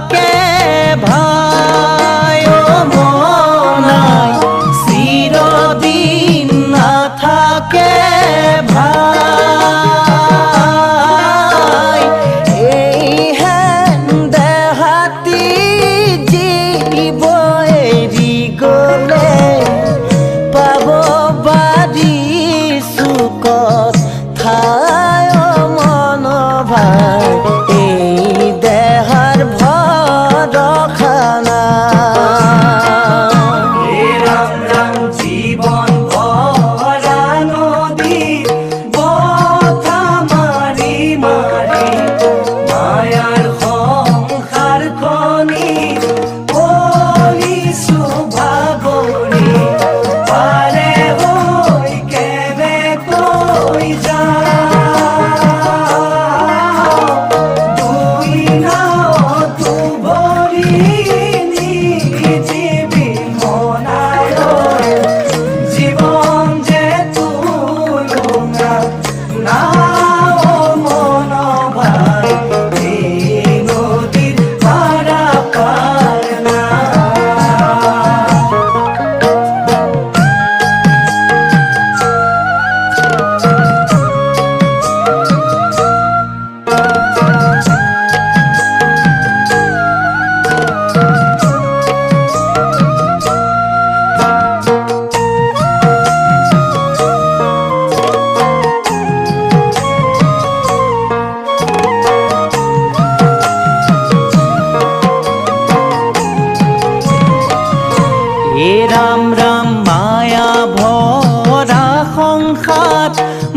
থাকে ভাই ও মনাই চিৰদিন না থাকে ভাই এই হেন দেহাতি জীব এৰি গলে পাব বাৰী চুকত ঠাই ও মন ভাই এই দেহাৰ ভৰখানা ৰাম ৰাম জীবন ভৰা নদী বথা মাৰি মাৰি মায়াৰ সংসাৰ খনি বলিছো ভাগৰি পাৰে হৈ কেনেকৈ যাওঁ দুই নাৱতো ভৰি নিজিবি মনায় জীবন যে তুলনা নাও মন ভাই এই নদীৰ পাৰা পাৰ না এ ৰাম ৰাম মায়া ভৰা সংসাৰ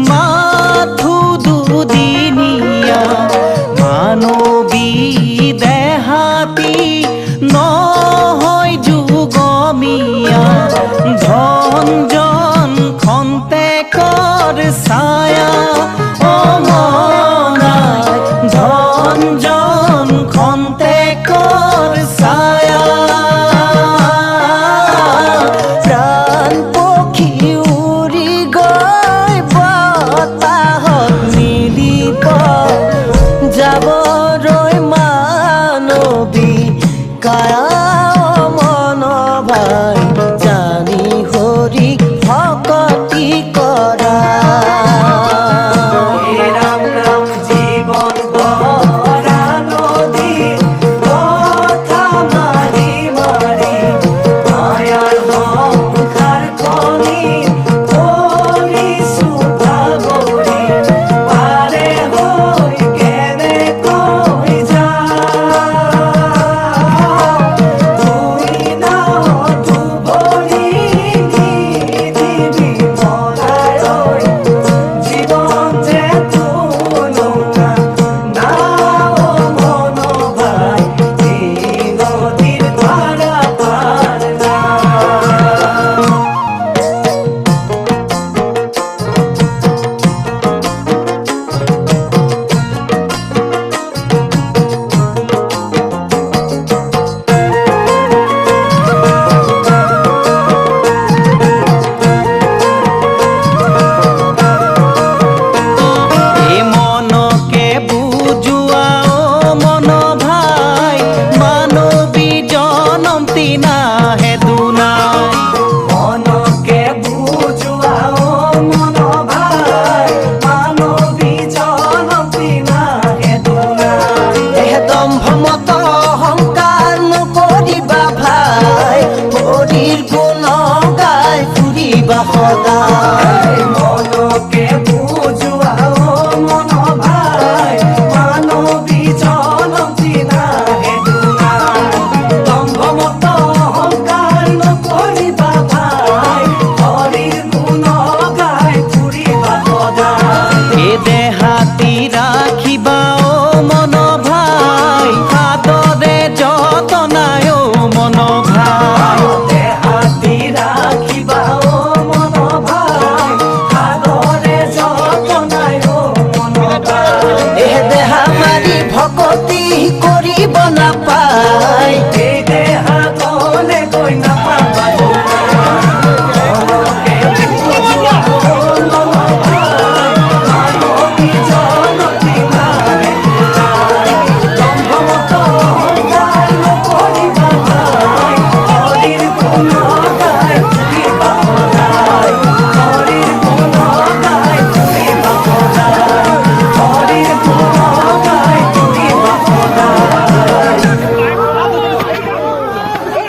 মাথো দুদিনীয়া মানৱী দেহাতি নহয় যুগমীয়া ধন জন খন্তেকৰ ছায়া ও মনাই ধন জন খন্তেকৰ ছায়া প্ৰাণ পক্ষী উৰি গৈ বতাহত মিলিব যাবলৈ মানৱী কায়া